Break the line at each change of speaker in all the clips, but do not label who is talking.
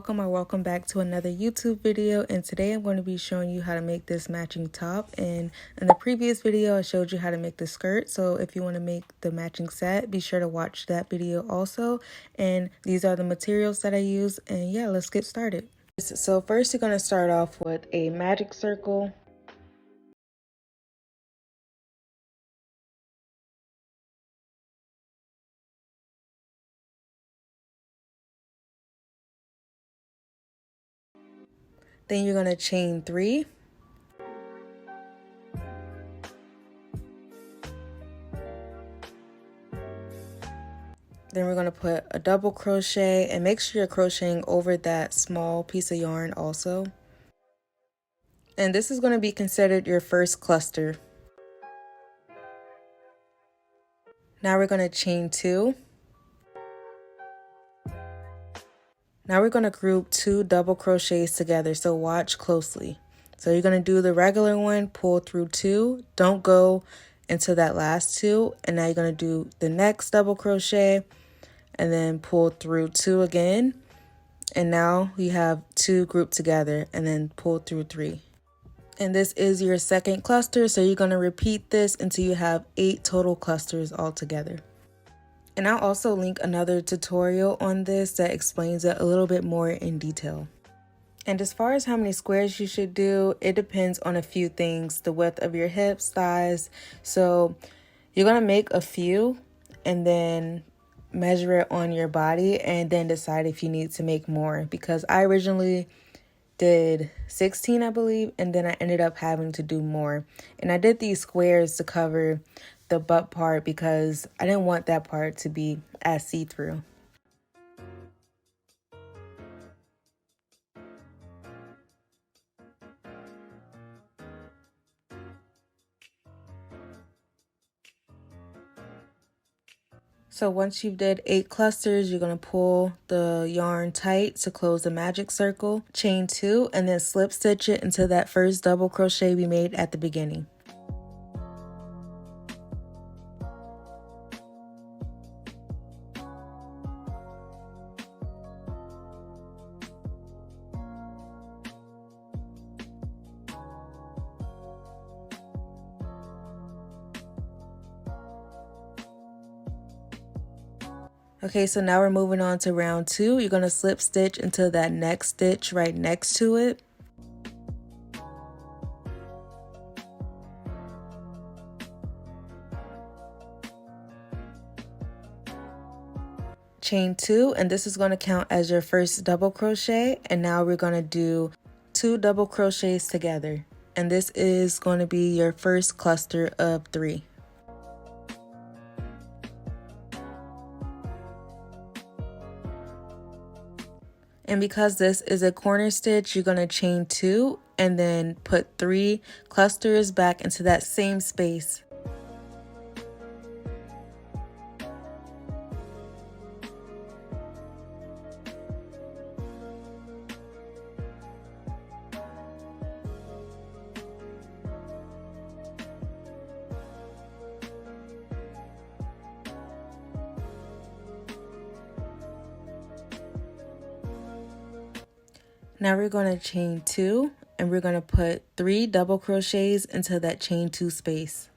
welcome or welcome back to another YouTube video, and today I'm going to be showing you how to make this matching top. And in the previous video I showed you how to make the skirt, so if you want to make the matching set, be sure to watch that video also. And these are the materials that I use, and yeah, let's get started. So first you're going to start off with a magic circle. Then you're going to chain 3. Then we're going to put a double crochet, and make sure you're crocheting over that small piece of yarn also. And this is going to be considered your first cluster. Now we're going to chain 2. Now we're going to group 2 double crochets together, so watch closely. So you're going to do the regular one, pull through 2, don't go into that last 2, and now you're going to do the next double crochet and then pull through 2 again, and now you have 2 grouped together, and then pull through 3. And this is your second cluster, so you're going to repeat this until you have 8 total clusters all together. And I'll also link another tutorial on this that explains it a little bit more in detail. And as far as how many squares you should do, it depends on a few things: the width of your hips, thighs. So you're going to make a few and then measure it on your body and then decide if you need to make more, because I originally did 16, I believe, and then I ended up having to do more. And I did these squares to cover the butt part because I didn't want that part to be as see-through. So once you've did 8 clusters, you're going to pull the yarn tight to close the magic circle, chain 2, and then slip stitch it into that first double crochet we made at the beginning. Okay, so now we're moving on to round 2. You're going to slip stitch into that next stitch right next to it. Chain 2, and this is going to count as your first double crochet. And now we're going to do 2 double crochets together. And this is going to be your first cluster of 3. And because this is a corner stitch, you're going to chain 2 and then put 3 clusters back into that same space. Now we're going to chain 2 and we're going to put 3 double crochets into that chain 2 space.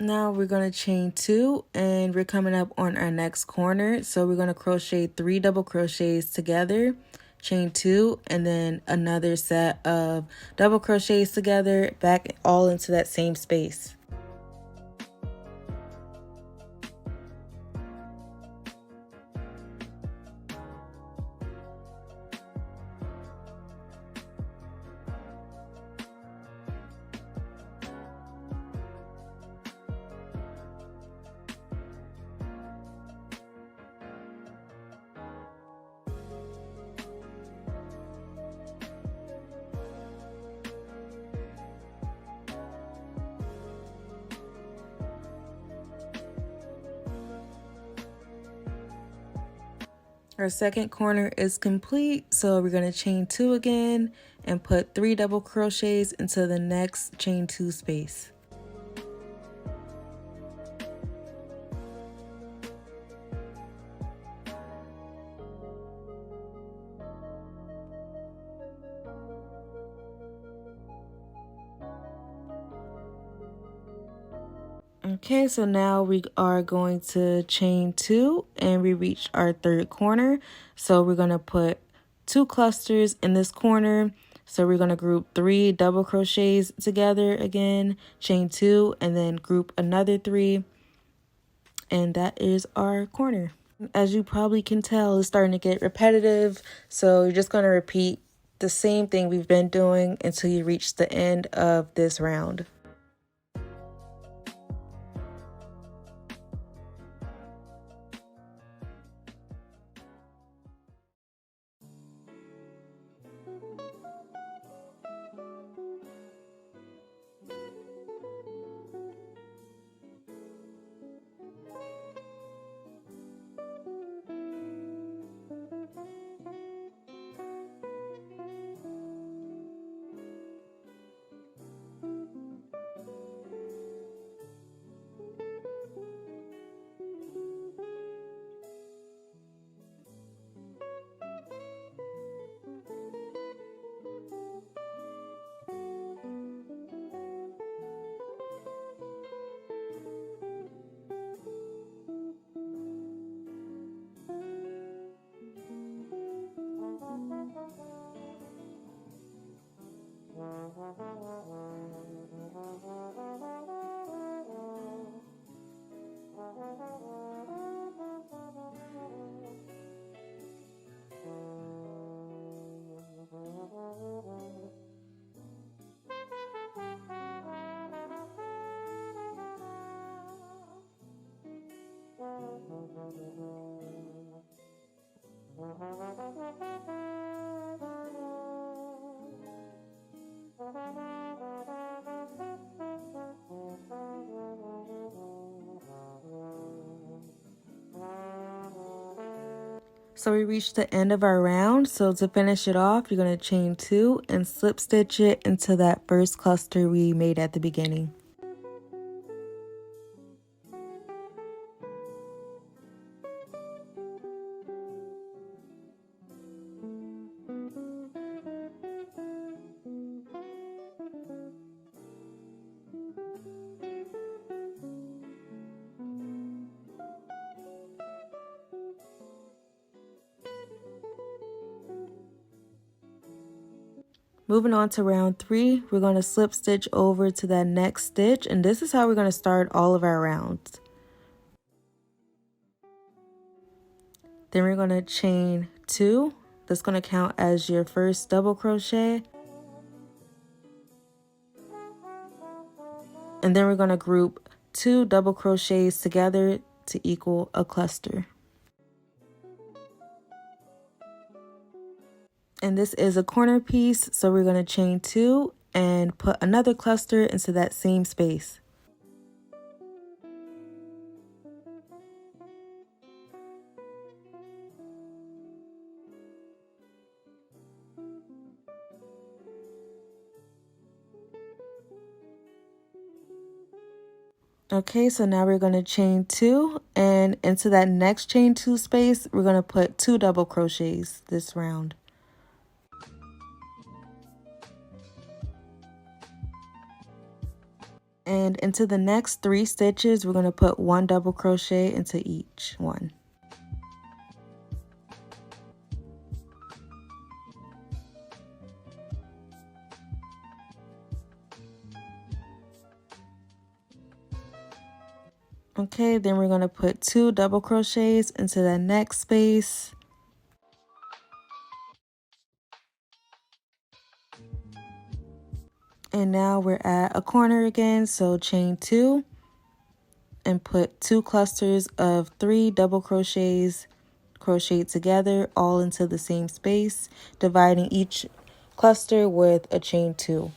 Now we're going to chain 2 and we're coming up on our next corner. So we're going to crochet 3 double crochets together, chain 2, and then another set of double crochets together back all into that same space. Our second corner is complete, so we're going to chain 2 again and put 3 double crochets into the next chain 2 space. Okay, so now we are going to chain 2 and we reached our third corner. So we're going to put 2 clusters in this corner. So we're going to group 3 double crochets together again, chain 2, and then group another 3. And that is our corner. As you probably can tell, it's starting to get repetitive. So you're just going to repeat the same thing we've been doing until you reach the end of this round. So we reached the end of our round. So to finish it off, you're going to chain 2 and slip stitch it into that first cluster we made at the beginning. Moving on to round 3, we're going to slip stitch over to that next stitch, and this is how we're going to start all of our rounds. Then we're going to chain 2. That's going to count as your first double crochet. And then we're going to group 2 double crochets together to equal a cluster. And this is a corner piece, so we're going to chain 2 and put another cluster into that same space. Okay, so now we're going to chain 2, and into that next chain 2 space, we're going to put 2 double crochets this round. And into the next 3 stitches, we're going to put 1 double crochet into each one. Okay, then we're going to put 2 double crochets into the next space. And now we're at a corner again, so chain 2 and put 2 clusters of 3 double crochets crocheted together all into the same space, dividing each cluster with a chain 2.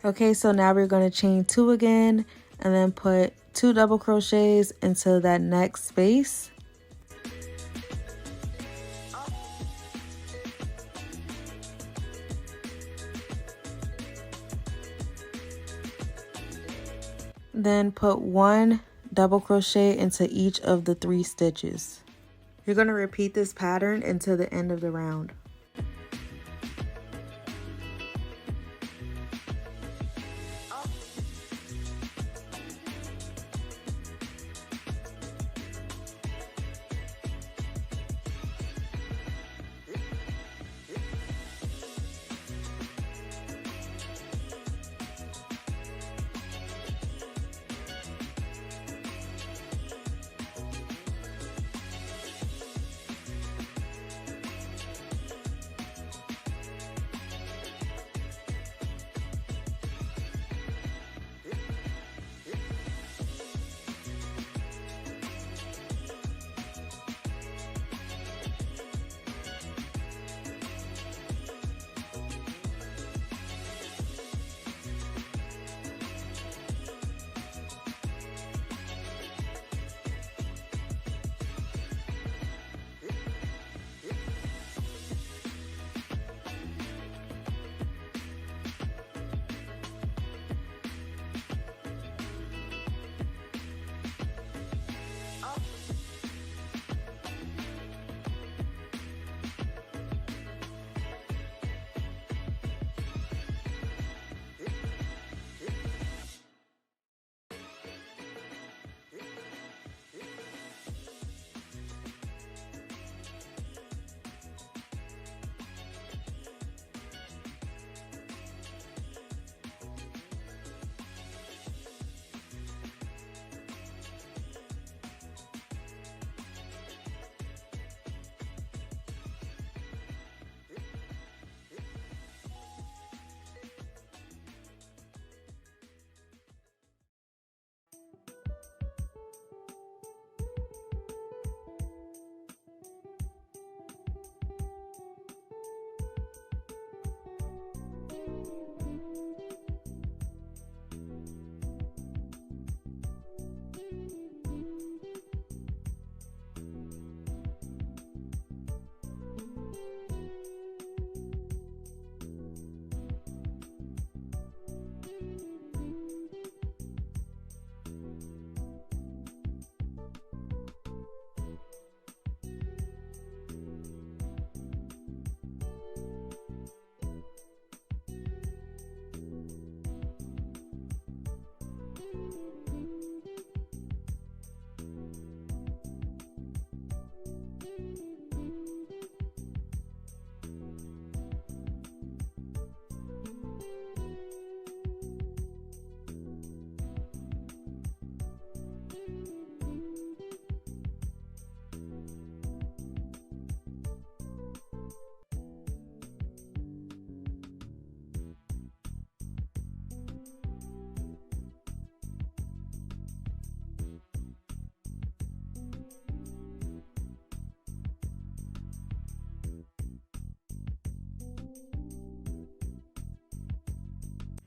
Okay, so now we're going to chain 2 again and then put 2 double crochets into that next space. Then put 1 double crochet into each of the 3 stitches. You're going to repeat this pattern until the end of the round.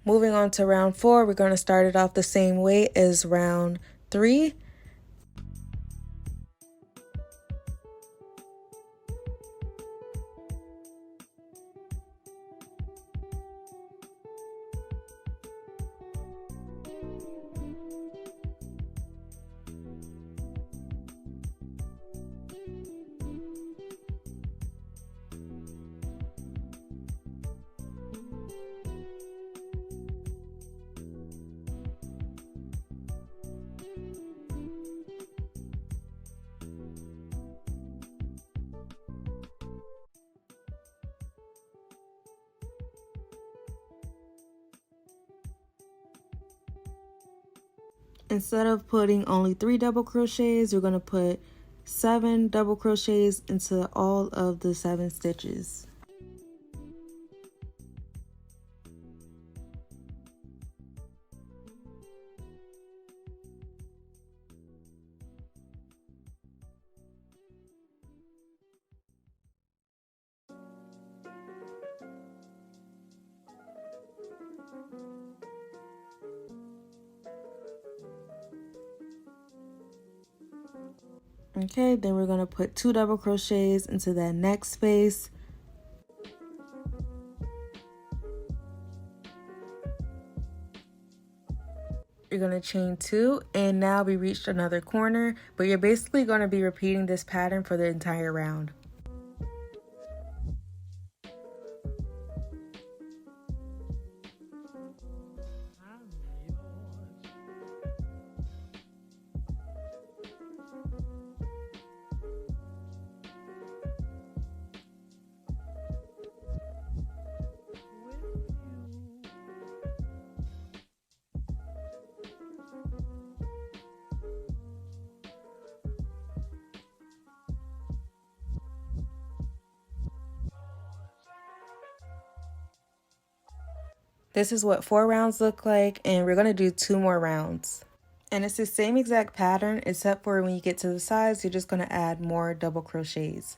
Moving on to round 4, we're going to start it off the same way as round 3. Instead of putting only 3 double crochets, we're going to put 7 double crochets into all of the 7 stitches. Okay, then we're going to put 2 double crochets into that next space. You're going to chain 2, and now we reached another corner, but you're basically going to be repeating this pattern for the entire round. This is what 4 rounds look like, and we're going to do 2 more rounds. And it's the same exact pattern, except for when you get to the sides, you're just going to add more double crochets.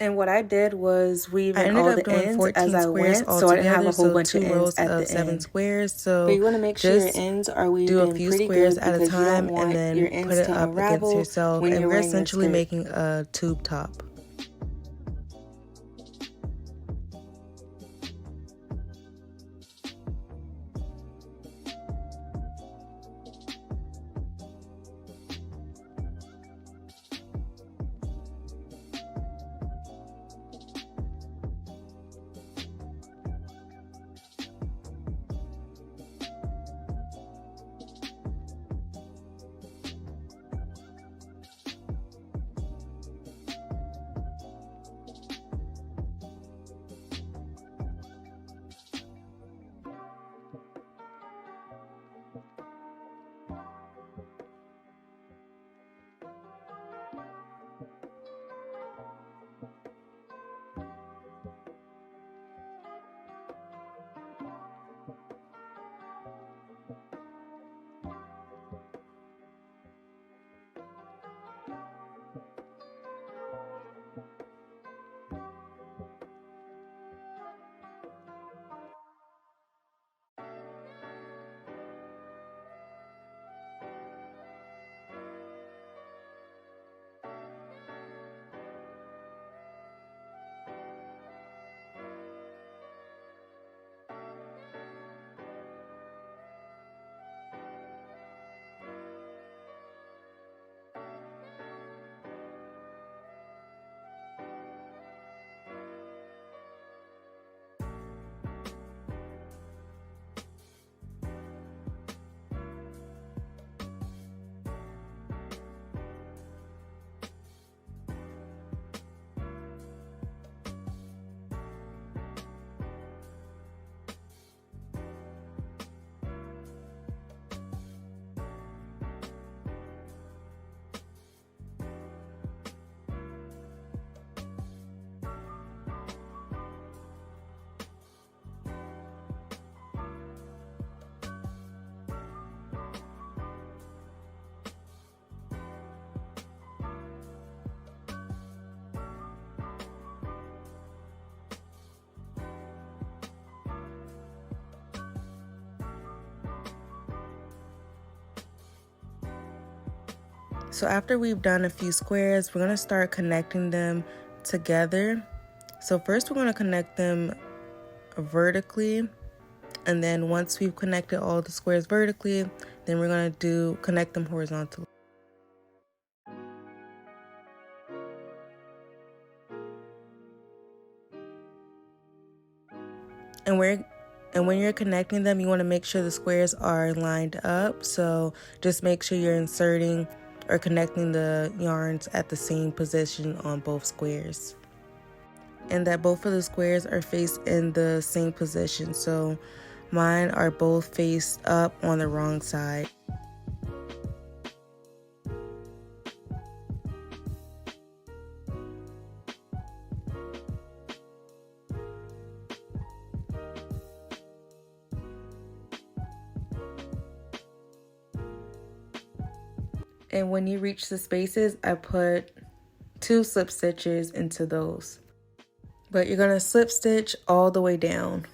And what I did was weave
I
in
ended
all
up
the
doing
ends
14
as I
squares
went, so I didn't have
altogether,
a whole
so
bunch of
2
ends
rows
at
of
the
7
end.
squares.
But
So
you want to make sure your
just
ends are weaved
do a
in
few
pretty
squares
good
at a
because you don't
time and
want your
then put
ends
it
to
up against
unravel
yourself,
when
and
you're
we're
wearing your
essentially
skirt.
making a tube top. So after we've done a few squares, we're going to start connecting them together. So first we're going to connect them vertically, and then once we've connected all the squares vertically, then we're going to connect them horizontally. And when you're connecting them, you want to make sure the squares are lined up. So just make sure you're inserting or connecting the yarns at the same position on both squares, and that both of the squares are faced in the same position. So mine are both faced up on the wrong side. And when you reach the spaces, I put 2 slip stitches into those. But you're gonna slip stitch all the way down.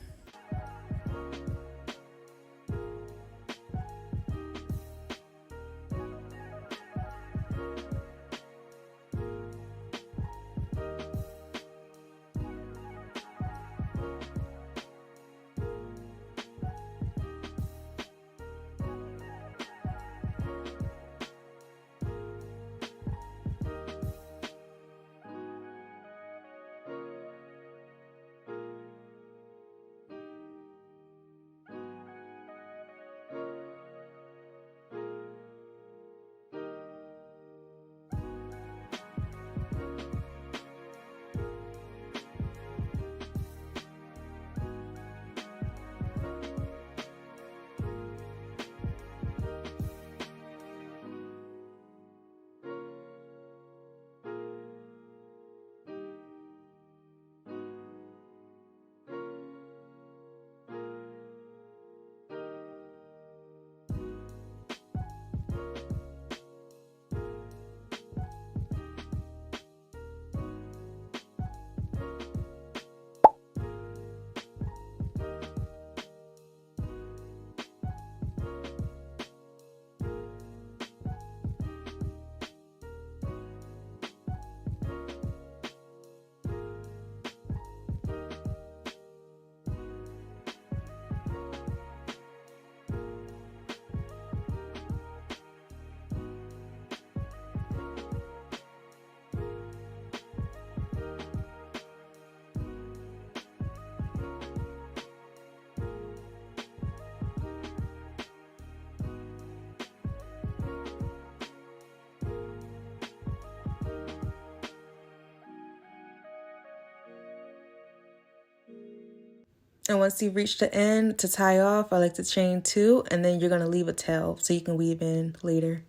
And once you reach the end to tie off, I like to chain 2, and then you're going to leave a tail so you can weave in later.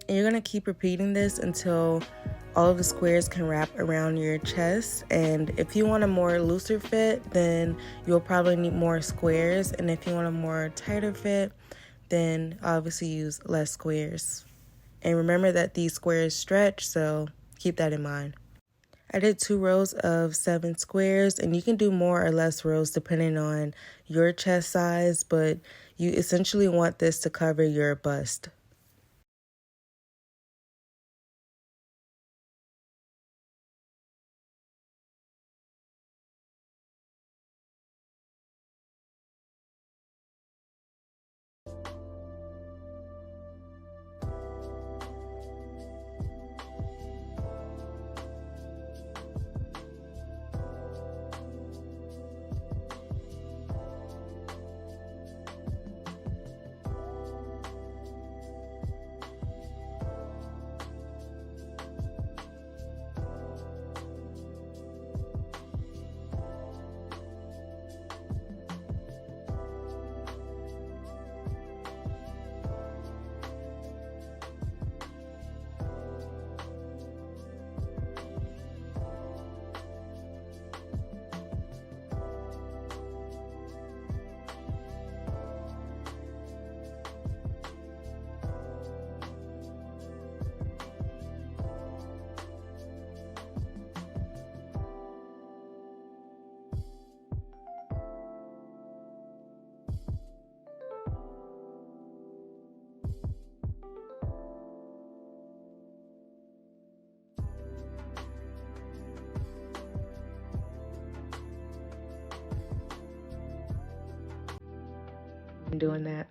And you're going to keep repeating this until all of the squares can wrap around your chest. And if you want a more looser fit, then you'll probably need more squares. And if you want a more tighter fit, then obviously use less squares. And remember that these squares stretch, so keep that in mind. I did 2 rows of 7 squares, and you can do more or less rows depending on your chest size, but you essentially want this to cover your bust. I'm doing that.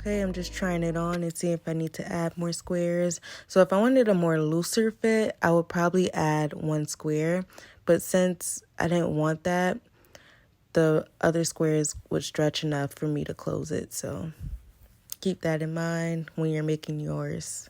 Okay, I'm just trying it on and see if I need to add more squares. So if I wanted a more looser fit, I would probably add 1 square. But since I didn't want that, the other squares would stretch enough for me to close it. So keep that in mind when you're making yours.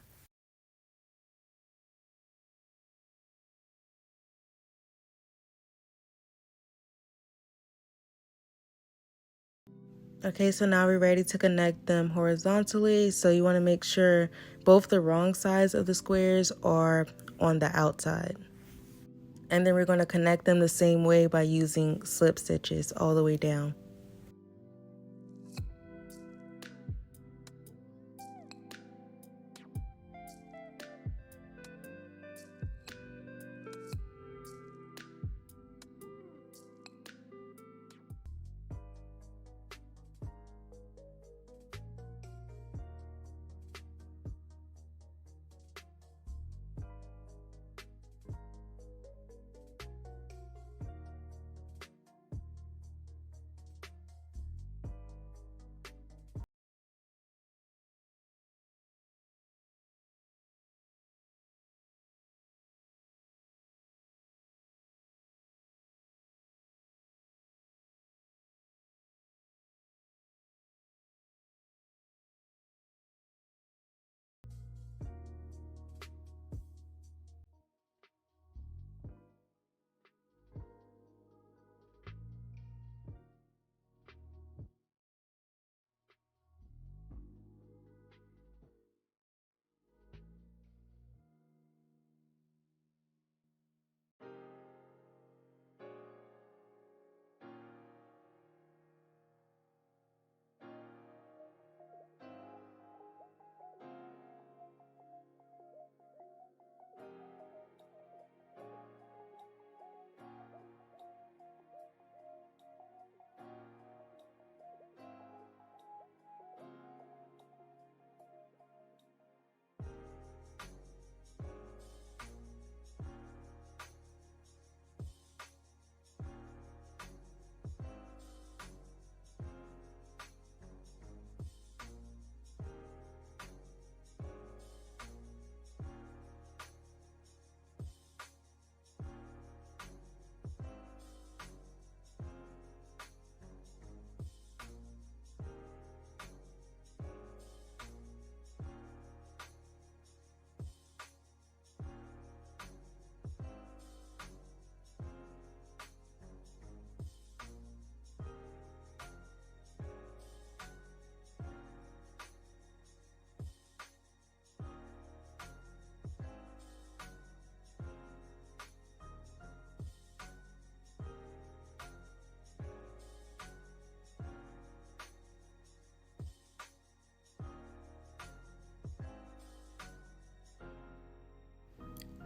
Okay, so now we're ready to connect them horizontally. So you want to make sure both the wrong sides of the squares are on the outside. And then we're going to connect them the same way by using slip stitches all the way down.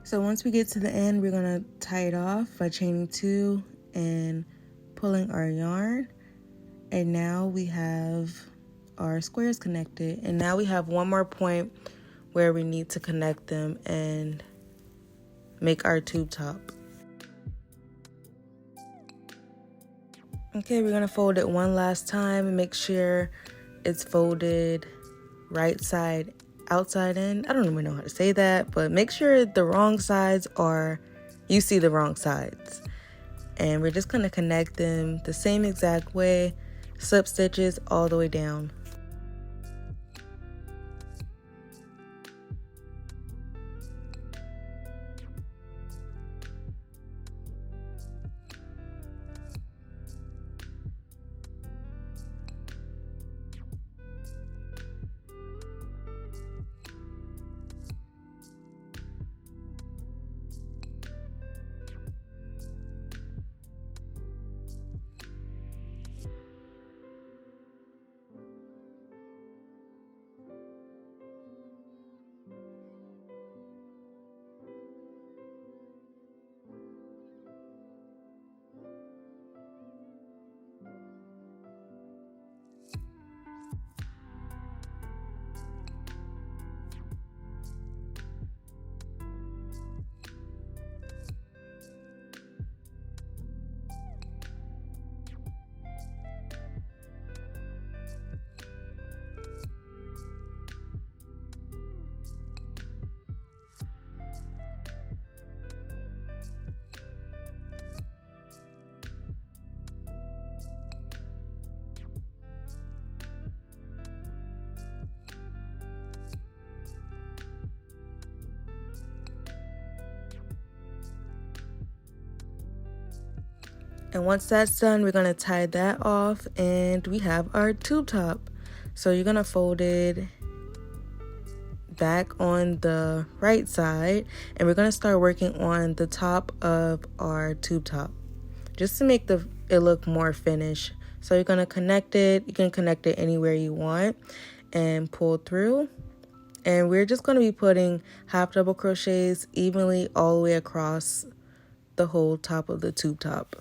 So once we get to the end, we're gonna tie it off by chaining 2 and pulling our yarn. And now we have our squares connected. And now we have one more point where we need to connect them and make our tube top. Okay, we're gonna fold it one last time and make sure it's folded right side outside in. I don't even know how to say that, but make sure the wrong sides are, you see the wrong sides. And we're just gonna connect them the same exact way, slip stitches all the way down. And once that's done, we're gonna tie that off and we have our tube top. So you're gonna fold it back on the right side and we're gonna start working on the top of our tube top just to make it look more finished. So you're gonna connect it, you can connect it anywhere you want and pull through. And we're just gonna be putting half double crochets evenly all the way across the whole top of the tube top.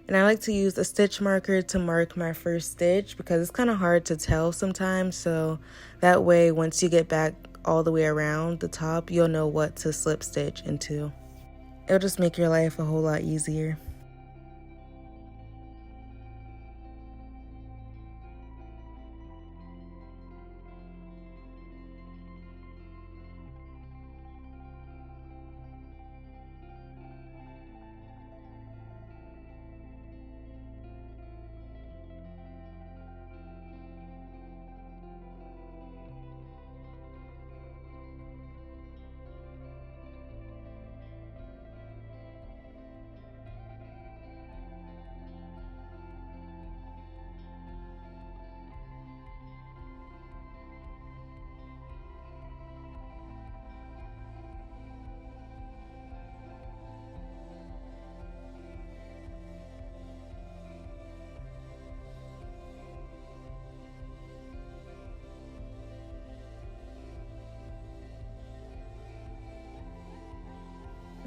And I like to use a stitch marker to mark my first stitch because it's kind of hard to tell sometimes. So that way, once you get back all the way around the top, you'll know what to slip stitch into. It'll just make your life a whole lot easier.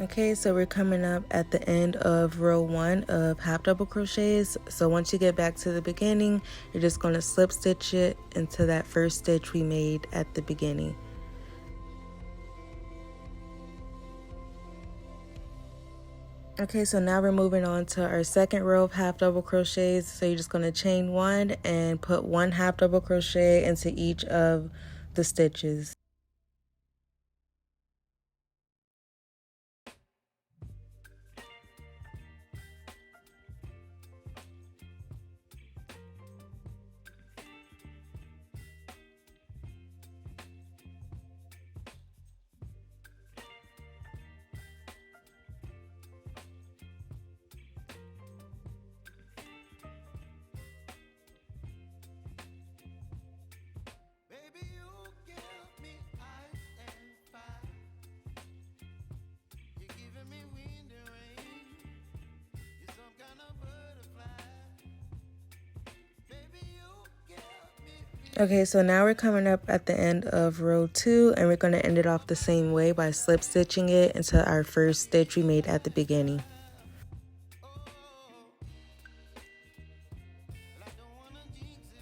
Okay, so we're coming up at the end of row 1 of half double crochets. So once you get back to the beginning, you're just going to slip stitch it into that first stitch we made at the beginning. Okay, so now we're moving on to our second row of half double crochets. So you're just going to chain 1 and put 1 half double crochet into each of the stitches. Okay, so now we're coming up at the end of row 2, and we're going to end it off the same way by slip stitching it into our first stitch we made at the beginning.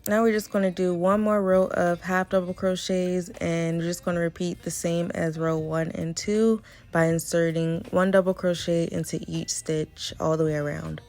Now we're just going to do one more row of half double crochets, and we're just going to repeat the same as row 1 and 2 by inserting 1 double crochet into each stitch all the way around.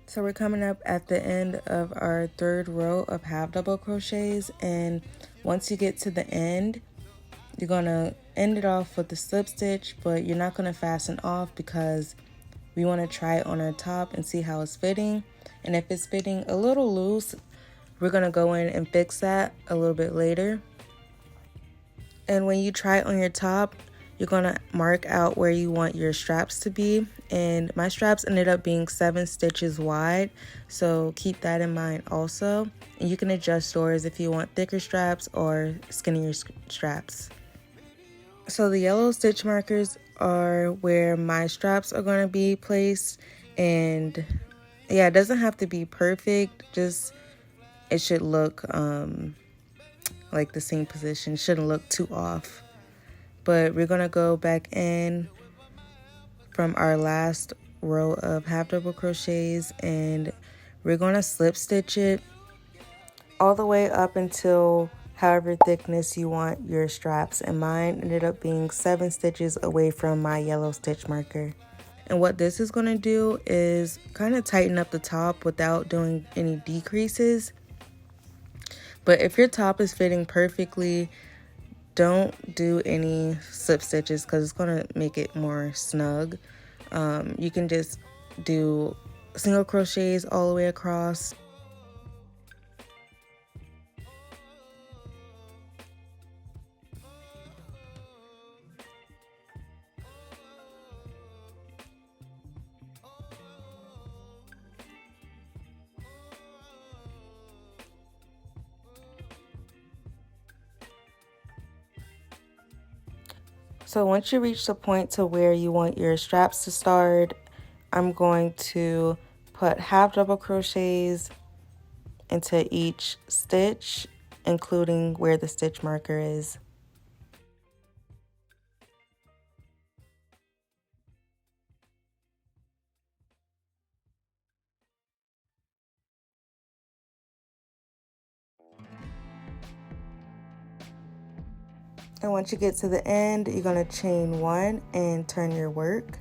So we're coming up at the end of our third row of half double crochets, and once you get to the end, you're going to end it off with the slip stitch, but you're not going to fasten off because we want to try it on our top and see how it's fitting. And if it's fitting a little loose, we're going to go in and fix that a little bit later. And when you try it on your top, you're going to mark out where you want your straps to be. And my straps ended up being 7 stitches wide, so keep that in mind also. And you can adjust yours if you want thicker straps or skinnier straps. So the yellow stitch markers are where my straps are going to be placed. And yeah, it doesn't have to be perfect, just it should look like the same position, shouldn't look too off. But we're gonna go back in from our last row of half double crochets, and we're gonna slip stitch it all the way up until however thickness you want your straps, and mine ended up being 7 stitches away from my yellow stitch marker. And what this is going to do is kind of tighten up the top without doing any decreases. But if your top is fitting perfectly, don't do any slip stitches because it's going to make it more snug. You can just do single crochets all the way across. So once you reach the point to where you want your straps to start, I'm going to put half double crochets into each stitch, including where the stitch marker is. And once you get to the end, you're going to chain 1 and turn your work.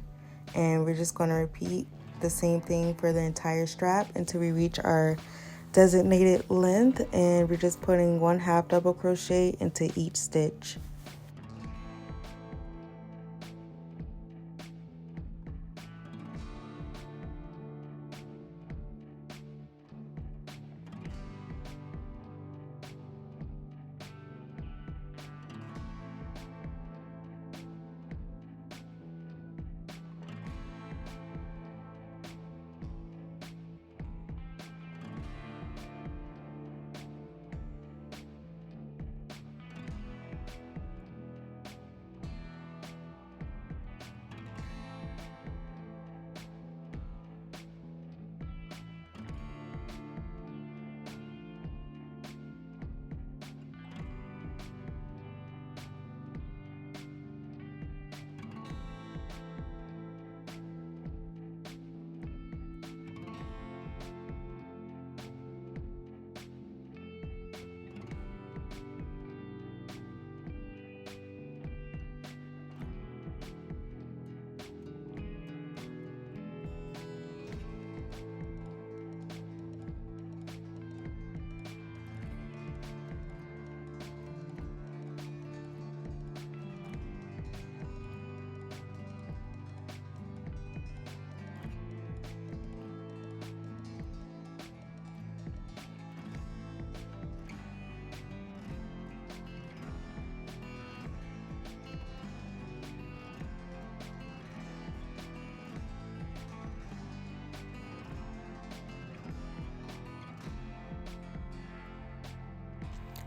And we're just going to repeat the same thing for the entire strap until we reach our designated length. And we're just putting 1 half double crochet into each stitch.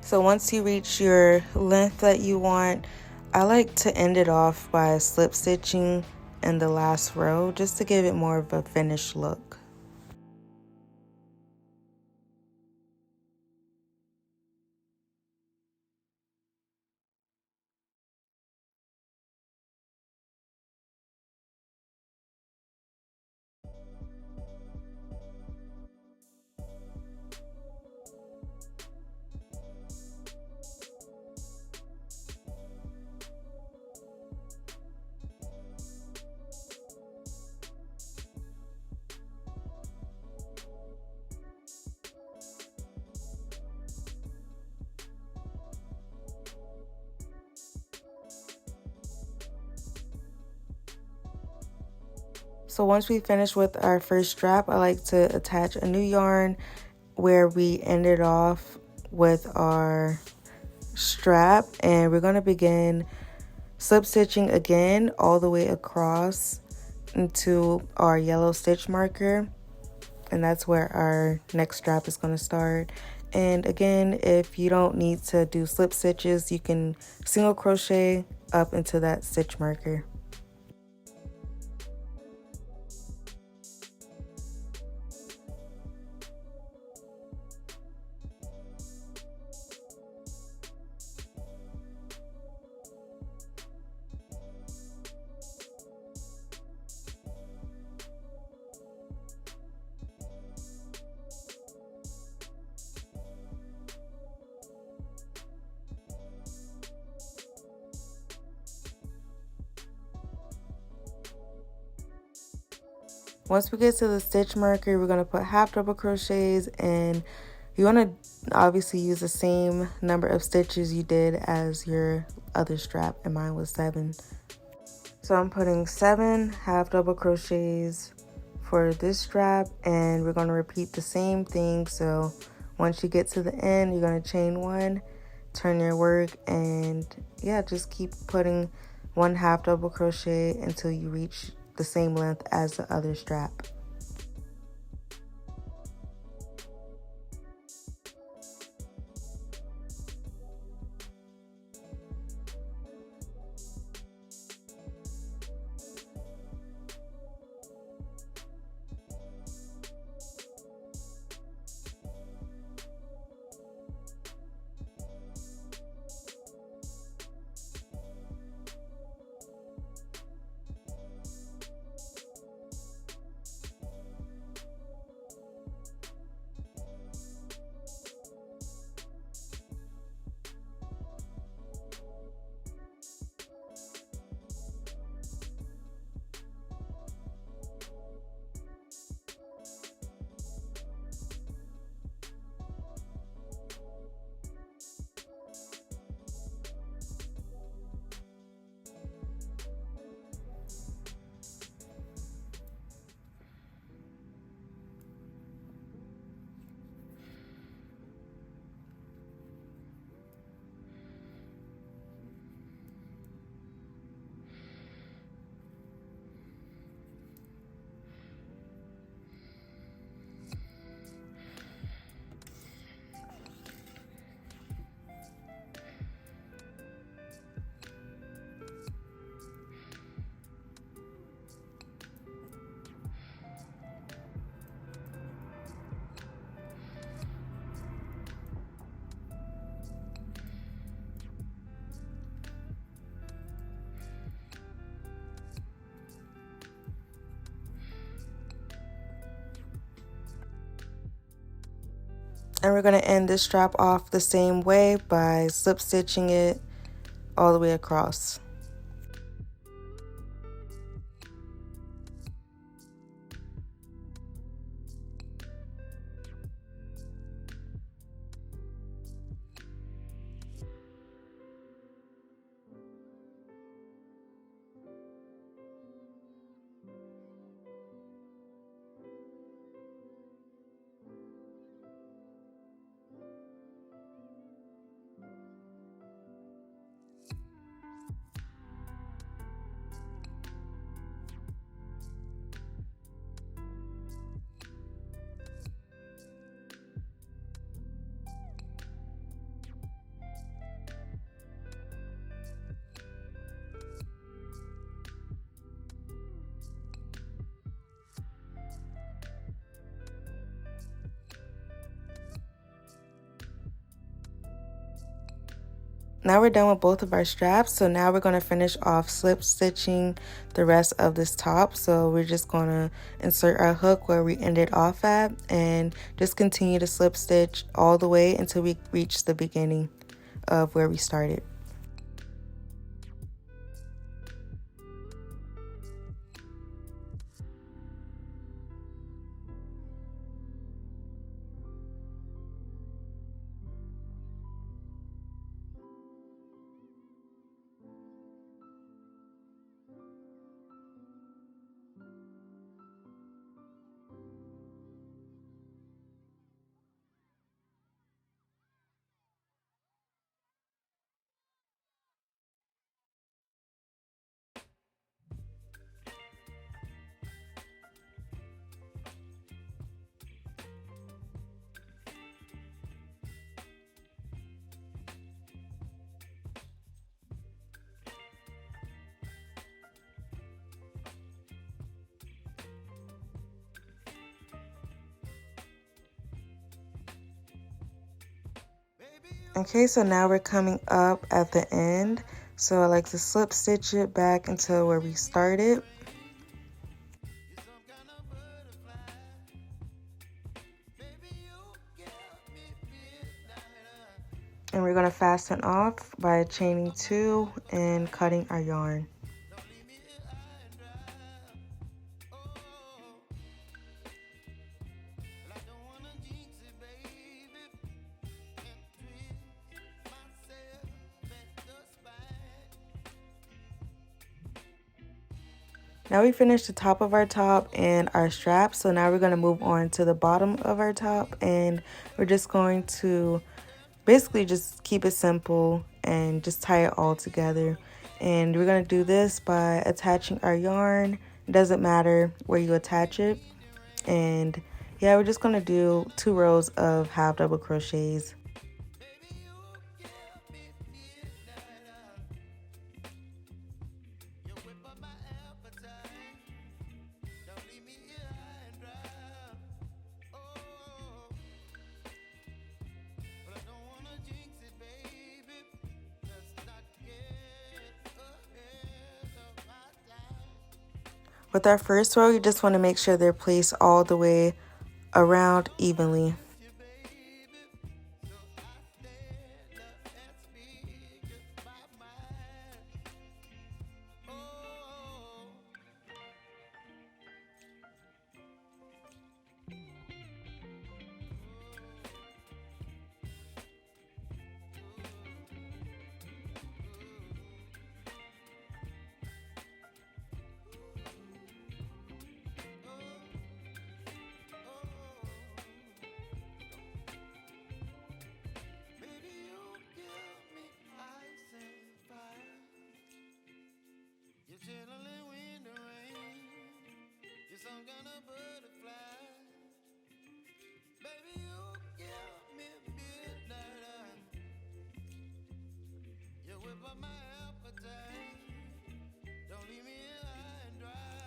So once you reach your length that you want, I like to end it off by slip stitching in the last row just to give it more of a finished look. So once we finish with our first strap, I like to attach a new yarn where we ended off with our strap, and we're going to begin slip stitching again all the way across into our yellow stitch marker, and that's where our next strap is going to start. And again, if you don't need to do slip stitches, you can single crochet up into that stitch marker. Once we get to the stitch marker, we're going to put half double crochets, and you want to obviously use the same number of stitches you did as your other strap, and mine was 7. So I'm putting 7 half double crochets for this strap, and we're going to repeat the same thing. So once you get to the end, you're going to chain 1, turn your work, and yeah, just keep putting 1 half double crochet until you reach the same length as the other strap. And we're going to end this strap off the same way by slip stitching it all the way across. Now we're done with both of our straps, so now we're going to finish off slip stitching the rest of this top. So we're just going to insert our hook where we ended off at and just continue to slip stitch all the way until we reach the beginning of where we started. Okay, so now we're coming up at the end. So I like to slip stitch it back into where we started. And we're going to fasten off by chaining 2 and cutting our yarn. Now we finished the top of our top and our straps, so now we're going to move on to the bottom of our top, and we're just going to basically just keep it simple and just tie it all together. And we're going to do this by attaching our yarn. It doesn't matter where you attach it. And yeah, we're just going to do 2 rows of half double crochets. With our first row, you just want to make sure they're placed all the way around evenly.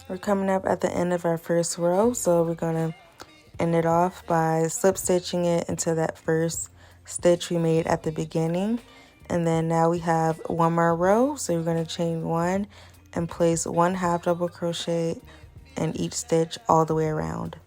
We're coming up at the end of our first row, so we're going to end it off by slip stitching it into that first stitch we made at the beginning. And then now we have 1 more row, so you're going to chain 1 and place 1 half double crochet in each stitch all the way around.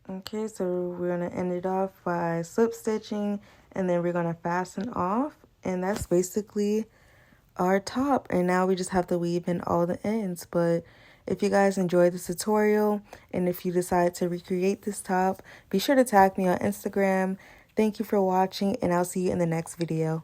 Okay, so we're going to end it off by slip stitching, and then we're going to fasten off, and that's basically our top. And now we just have to weave in all the ends, but If you guys enjoyed this tutorial and if you decide to recreate this top, be sure to tag me on Instagram. Thank you for watching, and I'll see you in the next video.